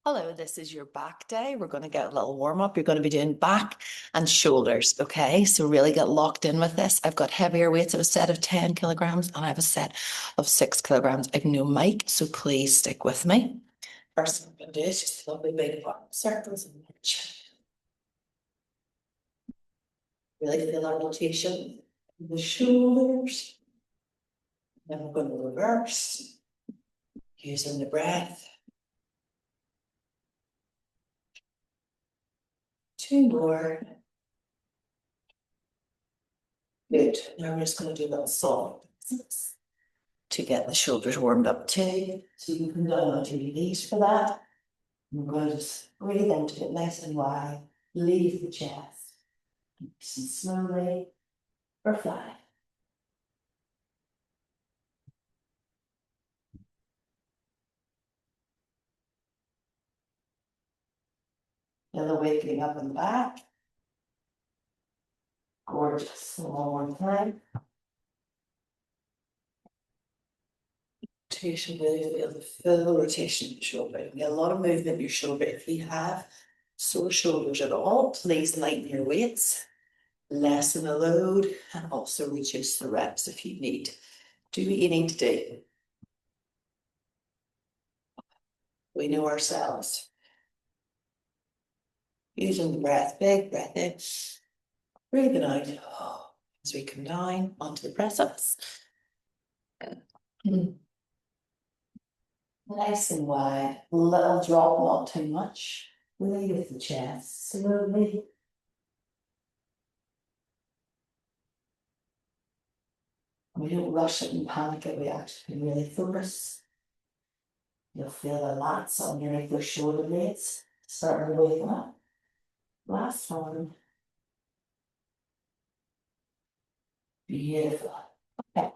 Hello, this is your back day. We're going to get a little warm up. You're going to be doing back and shoulders. Okay, so really get locked in with this. I've got heavier weights. I have a set of 10 kilograms and I have a set of 6 kilograms. I've no mic, so please stick with me. First thing I'm going to do is just lovely big circles and really feel that rotation in the shoulders. Then we're going to reverse using the breath. 2 more. Good. Now we're just going to do a little soft to get the shoulders warmed up too. So you can come down onto your knees for that. And we're going to just breathe into it nice and wide. Leave the chest. Nice and slowly for 5. And the wakening up and back. Gorgeous. One more time. Rotation, really feel the full rotation of the shoulder. You get a lot of movement in your shoulder. If you have sore shoulders at all, please lighten your weights, lessen the load, and also reduce the reps if you need. Do what you need to do. We know ourselves. Using the breath, big breath in, breathing out as we come down onto the press-ups. Nice and wide, little drop, not too much. Really with the chest, slowly. We don't rush it and panic it, we actually really focus. You'll feel the lats underneath those shoulder blades starting to wake up. Last one. Beautiful. Okay.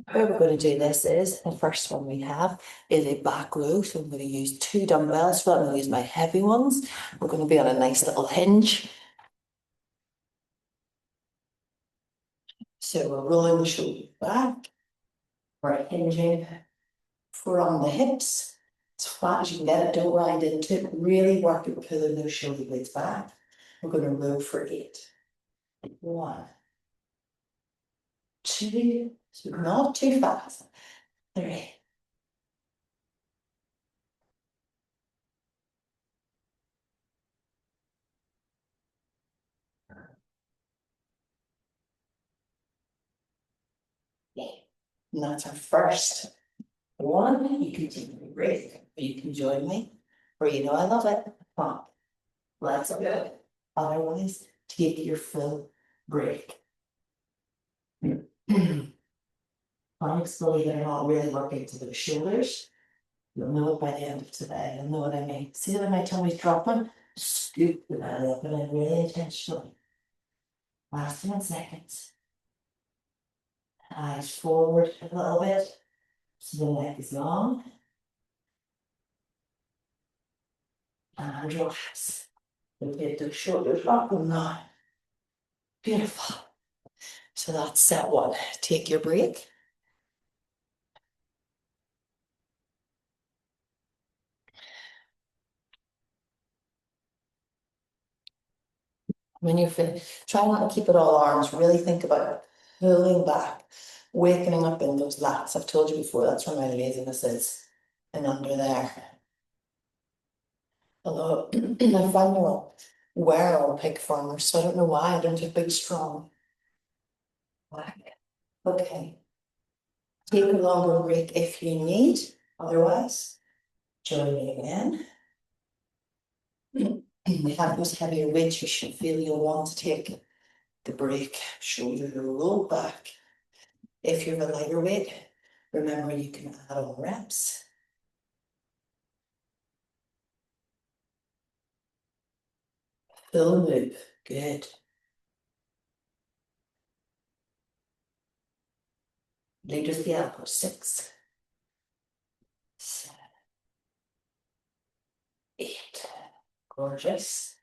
How we're going to do this is, the first one we have is a back row. So I'm going to use 2 dumbbells. So I'm going to use my heavy ones. We're going to be on a nice little hinge. So we're rolling the shoulders back. We're hinging from the hips. As flat as you can get it, don't ride into it. Really work at pulling those shoulder blades back. We're going to row for 8. 1, 2, so not too fast. 3. And that's our first one. You can take a break, or you can join me, or you know I love it. Come on, let's go. Otherwise, take your full break. Planks, believe it or not, really working to the shoulders. You'll know it by the end of today. You'll know what I mean. See that my tummy's dropping? Scoop the belly up and in really intentionally. Last 10 seconds. Eyes forward a little bit. So the neck is long. And relax. Get the shoulders up and down. Beautiful. So that's set 1. Take your break. When you're finished, try not to keep it all arms. Really think about pulling back, wakening up in those lats. I've told you before, that's where my laziness is. And under there. Although I find we're all pig farmers, so I don't know why I don't have big strong back. Okay. Take a longer break if you need. Otherwise, join me again. We have those heavier weights, you should feel you'll want to take the break, shoulder to roll back. If you're a lighter weight, remember you can add on reps. Full move, good. Lead with the elbow, 6, 7, 8. Gorgeous.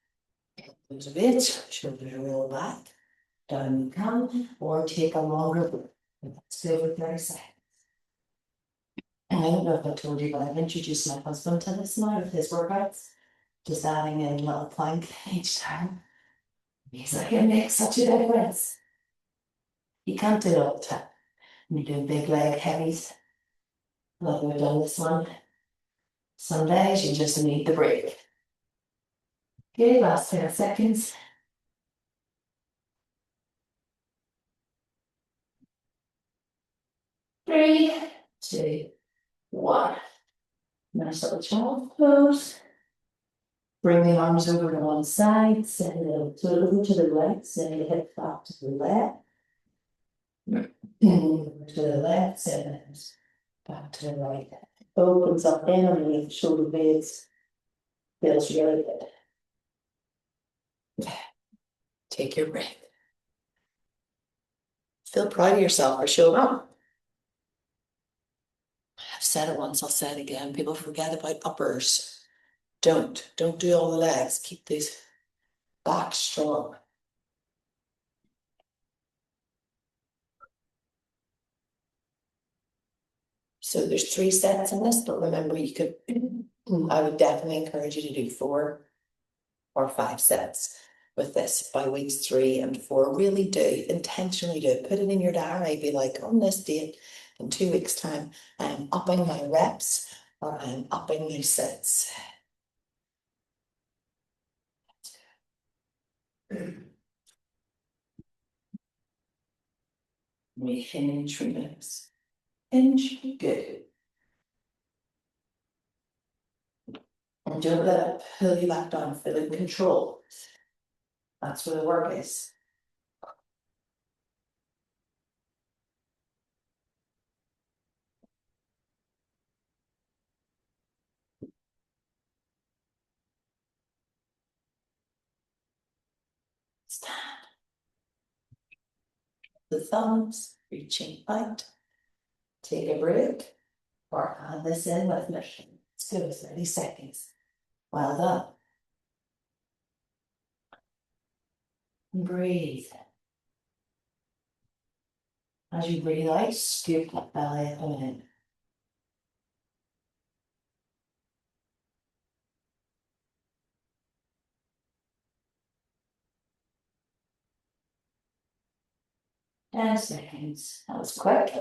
Lose a bit, shoulders roll back. Down you come, or take a longer break. Let's do it for 30 seconds. don't know if I told you, but I've introduced my husband to this now with his workouts. Just adding in a little plank each time. He's like, it makes such a difference. You can't do it all the time. You're doing big leg heavies. Like we've done this one. Some days you just need the break. Okay, last 10 seconds. 3, 2, 1. Nice little child's pose. Bring the arms over to one side, send the over to the right, send the hip back to the left. Over to the left, send the hips back to the right. Opens up in underneath the shoulder blades. Feels really good. Take your breath. Feel proud of yourself for showing up. I've said it once, I'll say it again. People forget about uppers. Don't do all the legs. Keep these back strong. So there's 3 sets in this, but remember you could, I would definitely encourage you to do 4 or 5 sets with this by weeks 3 and 4. Really do, intentionally do. Put it in your diary, be like, on this date, in 2 weeks' time, I'm upping my reps or I'm upping my sets. We hinge from this. Hinge, good. And don't let it pull you back down, feel in control. That's where the work is. Stand. The thumbs reaching out. Take a break or add this in with me. Let's go 30 seconds. Well done. Breathe. As you breathe out, scoop that belly up and in. Ten seconds. That was quick.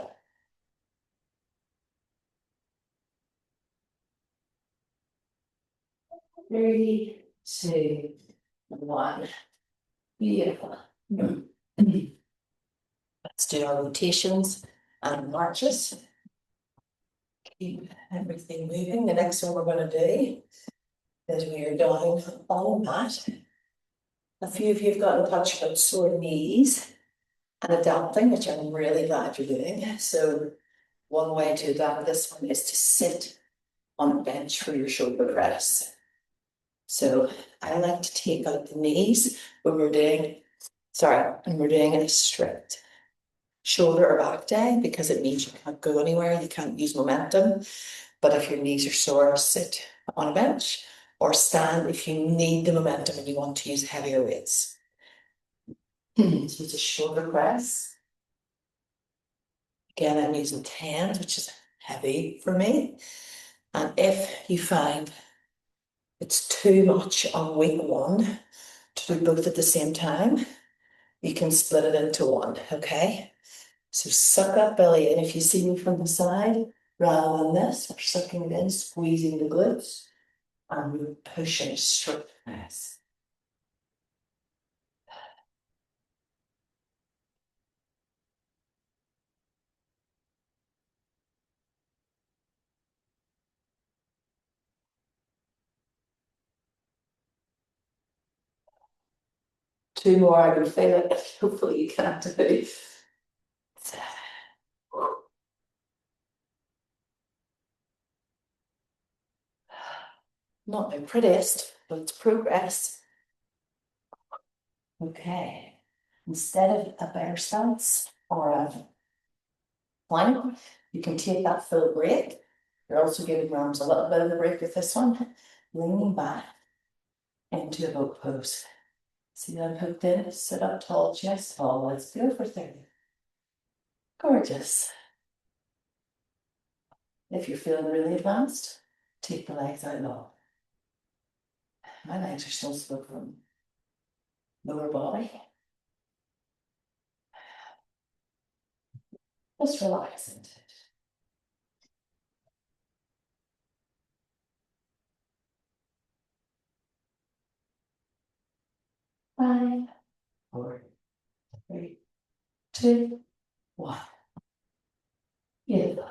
3, 2, 1. Beautiful. Let's do our rotations and marches. Keep everything moving. The next one we're going to do is we are doing all that. A few of you have got in touch about sore knees and adapting, which I'm really glad you're doing. So one way to adapt this one is to sit on a bench for your shoulder press. So I like to take out the knees when we're doing, when we're doing a strict shoulder or back day, because it means you can't go anywhere, you can't use momentum. But if your knees are sore, sit on a bench or stand if you need the momentum and you want to use heavier weights. So it's a shoulder press. Again, I'm using 10, which is heavy for me. And if you find it's too much on week 1 to do both at the same time, you can split it into 1, okay? So suck that belly in. If you see me from the side, rather than this, we're sucking it in, squeezing the glutes, and we're pushing straight press. Two more, I can feel it. Hopefully you can't do. Not my prettiest, but it's progress. Okay. Instead of a bear stance or a plank, you can take that full break. You're also giving your arms a little bit of a break with this one. Leaning back into a boat pose. See that I'm hooked in? Sit up tall, chest tall. Let's go for 30. Gorgeous. If you're feeling really advanced, take the legs out long. My legs are still stiff from lower body. Just relax into it. 5, 4, 3, 2, 1. Beautiful.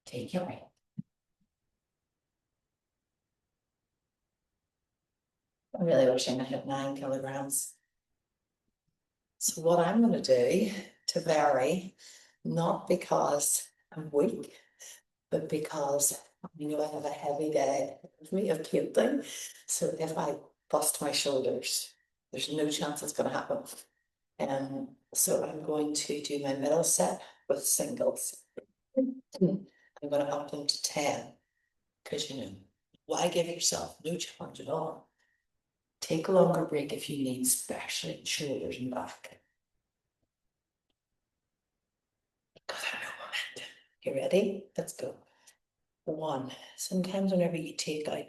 Take your breath. I'm really wishing I had 9 kilograms. So what I'm going to do to vary, not because I'm weak, but because you know I have a heavy day of me of painting. So if I bust my shoulders, there's no chance it's going to happen. So I'm going to do my middle set with singles. I'm going to up them to 10 because you know why give yourself no challenge at all. Take a longer break if you need, especially shoulders and back. Because I know momentum. You ready? Let's go. 1. Sometimes whenever you take out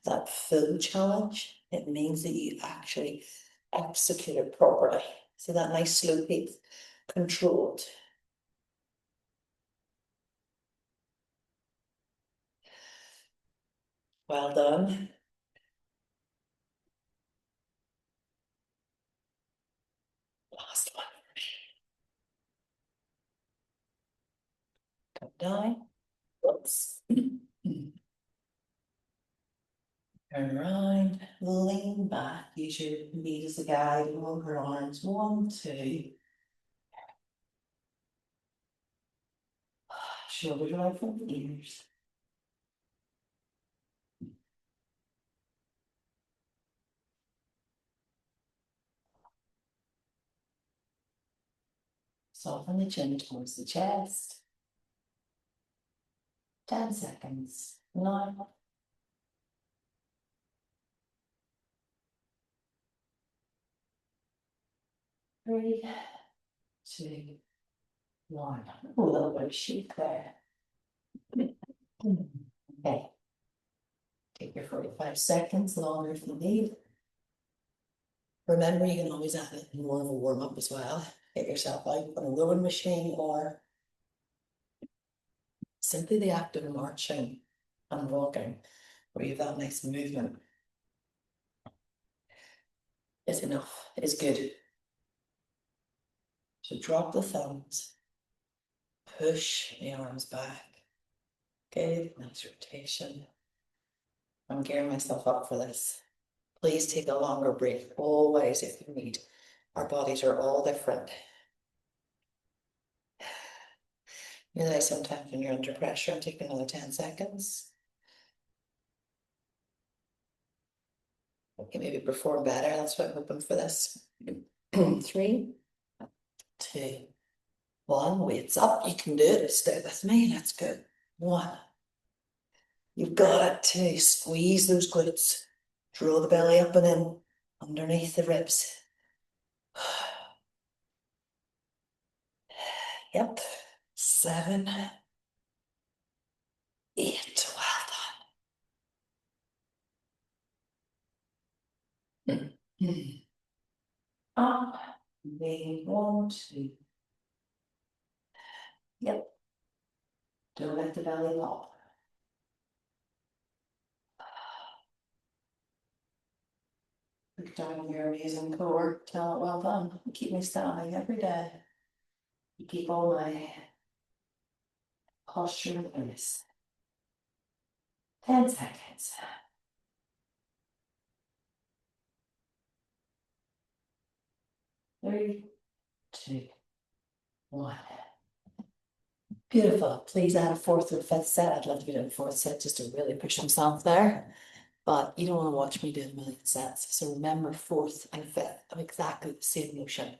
that full challenge, it means that you actually execute it properly. See that nice slow pace, controlled. Well done. Last one. Come down. Whoops. Turn around, lean back, use your knee as a guide, move your arms. 1, 2. Shoulders right from the ears. Soften the chin towards the chest. 10 seconds. 9. 3, 2, 1. A little bit of shake there. Okay. Take your 45 seconds, longer if you need. Remember, you can always add it more of a warm-up as well. Get yourself out on a rowing machine or simply the act of marching and walking, where you have that nice movement, is enough, is good. So drop the thumbs, push the arms back. Good, nice rotation. I'm gearing myself up for this. Please take a longer break, always if you need. Our bodies are all different. You know, sometimes when you're under pressure, take another 10 seconds. Okay, maybe perform better. That's what I'm hoping for this. 3, 2, 1. Weights up. You can do it. Stay with me. Let's go. 1. You've got it. 2. Squeeze those glutes. Draw the belly up and in underneath the ribs. Yep. 7, 8. Well done. Up. Maybe 1, 2. Yep. Don't let the belly pop. Look down on your amazing core. Tell it well done. You keep me standing every day. You keep all my posture in place. 10 seconds. 3, 2, 1. Beautiful. Please add a 4th or 5th set. I'd love to be doing a 4th set just to really push myself there. But you don't want to watch me do a million sets. So remember 4th and 5th of exactly the same motion.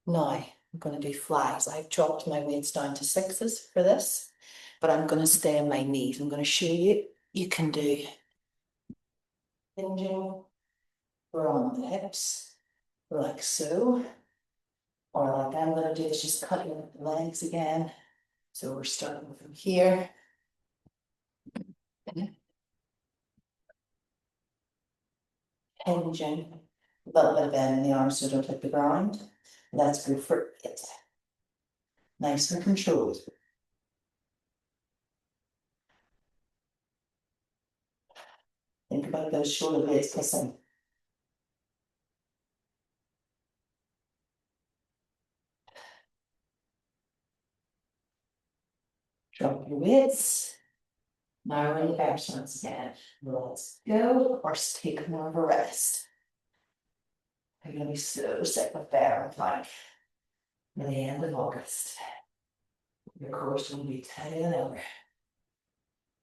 Now, I'm going to do flags. I've dropped my weights down to 6s for this, but I'm going to stay on my knees. I'm going to show you, you can do hinging or on the hips, like so, Or like I'm gonna do is just cutting the legs again. So we're starting from here. Hinging, a little bit of bend in the arms so don't hit the ground. That's good for it. Nice and controlled. Think about those shoulder blades kissing. Drop your weights. Now in the back once again. Let's go. Or take more of a rest. I'm gonna be so sick with bear and plank. By the end of August. Your course will be tight and ever.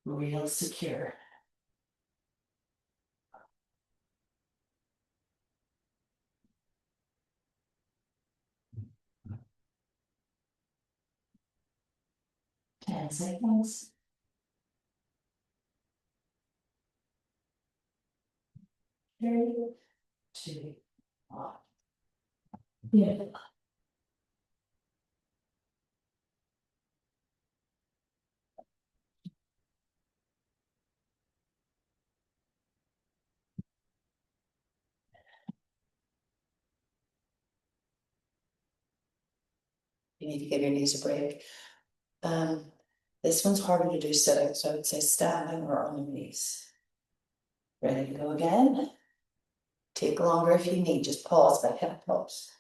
Real secure. Ten seconds. 3, 2, 1. Yeah. You need to give your knees a break. Um, this one's harder to do sitting, so I would say standing or on your knees. Ready to go again? Take longer if you need, just pause, but hip pause.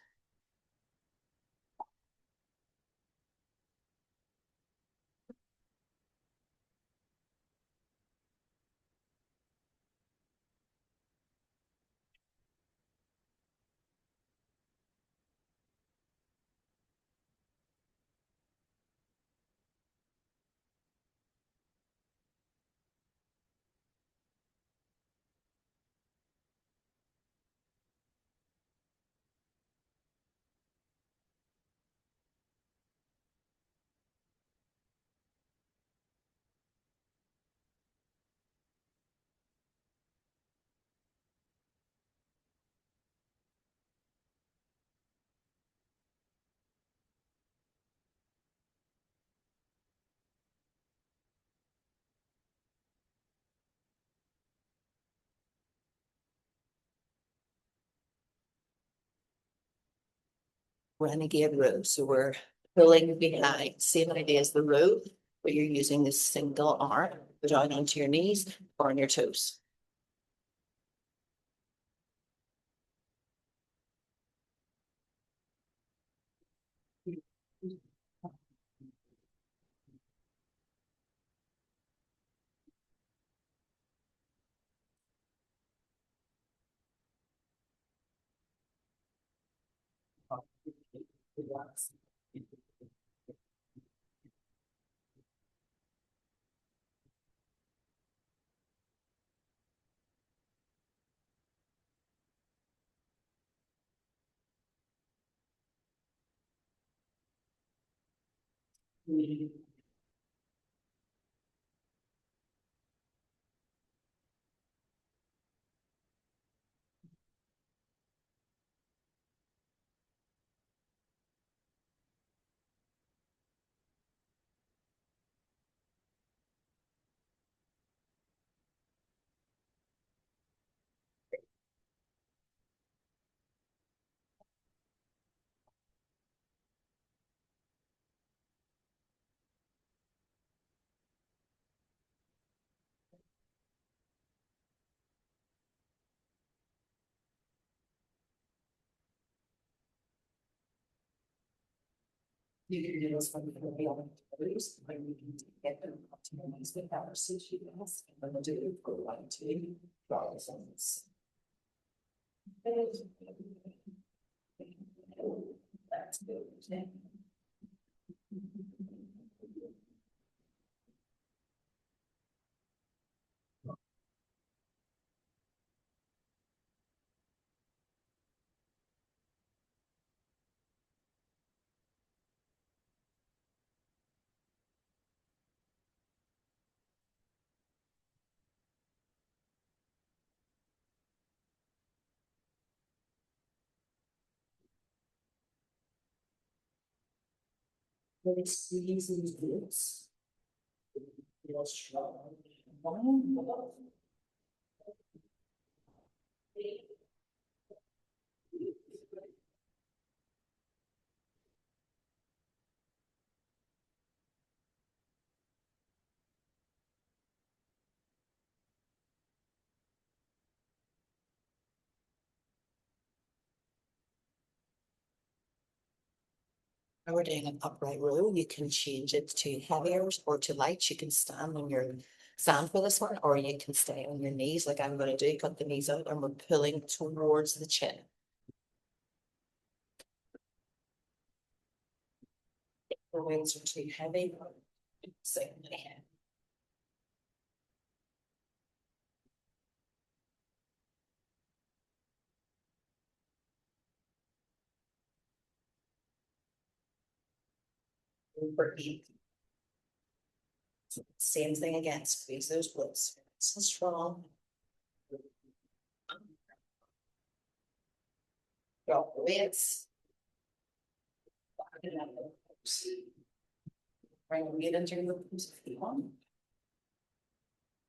Renegade row. So we're pulling behind. Same idea as the row, but you're using this single arm, go down onto your knees or on your toes. You can do this from the other toes, when you can get them up to your knees with our sushi mask, and then do go one, two, draw the thumbs. That's good. Really squeeze these glutes. Feel strong. Now we're doing an upright row. You can change it to heavier or to light. You can stand for this one, or you can stay on your knees like I'm going to do. Cut the knees out and we're pulling towards the chin. The weights are too heavy. Same hand. For 8. Same thing again. Squeeze those glutes. So strong. Drop the weights. Bring the weight into your glutes if you want.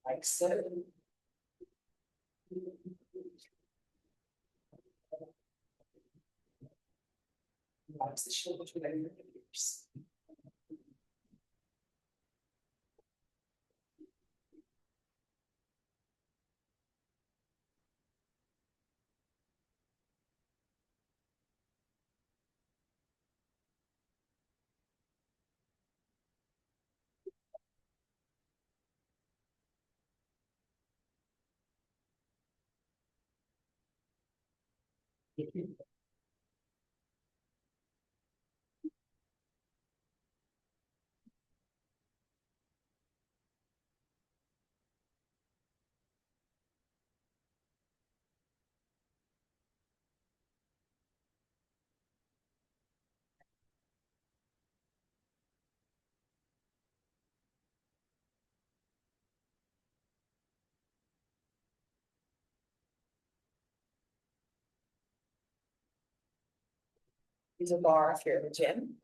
Like so. Relax the shoulders with your fingers. Use a bar if you're in the gym.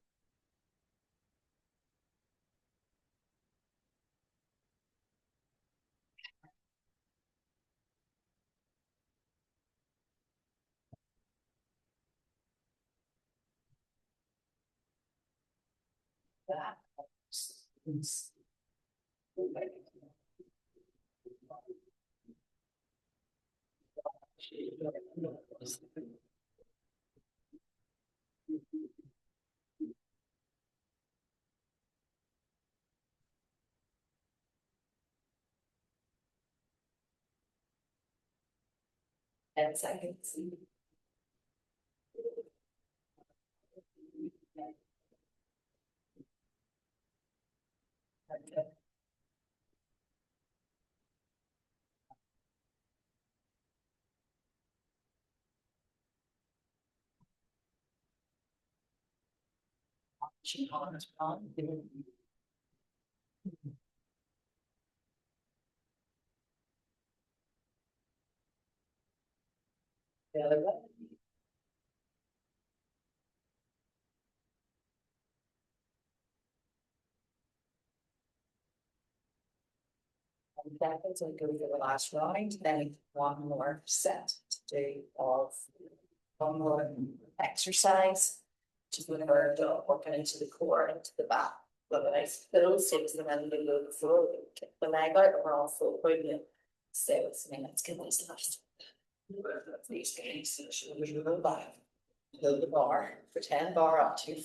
That. And seconds. The other way. Seconds and go to the last round. Then one more set to do of one more exercise, which is when we're working into the core, into the back. But when I those six and then we go forward, kick the leg out, and we're all full movement. Stay with me. Let's get this last. These guys, so shoulders will go back. Hold the bar for 10 bar up to.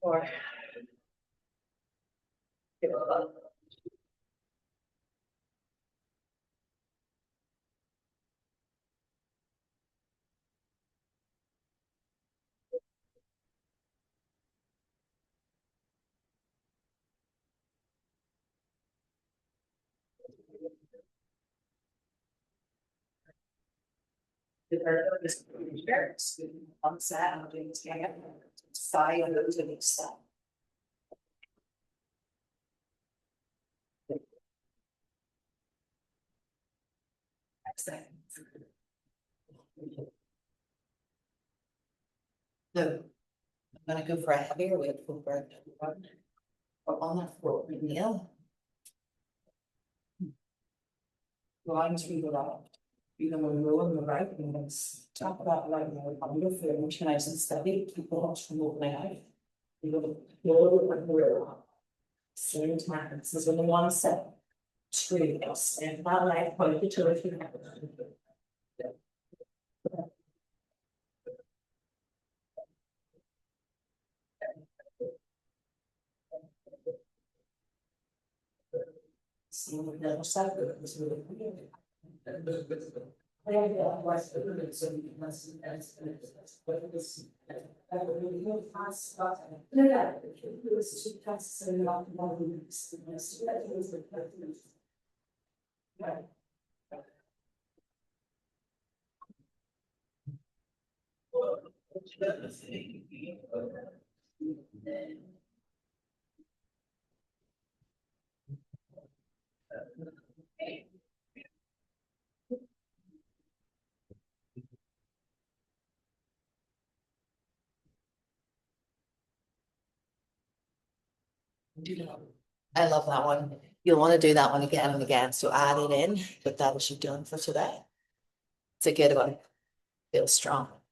Or give it up. On set, I'm doing this again. 5 of those in each set. No, I'm gonna go for a heavier weight for breath. Or on that floor, Neil. Lines through the left. You know, when we're on the right, and let's talk about like under for which nice and steady, keep the horse from opening out. You know, you're same time. This is only one set. 2, and that life point the 2 if you have it. See what the other side is really good. I love that one. You'll want to do that one again and again. So add it in, but that was you done for today. It's a good one. Feels strong.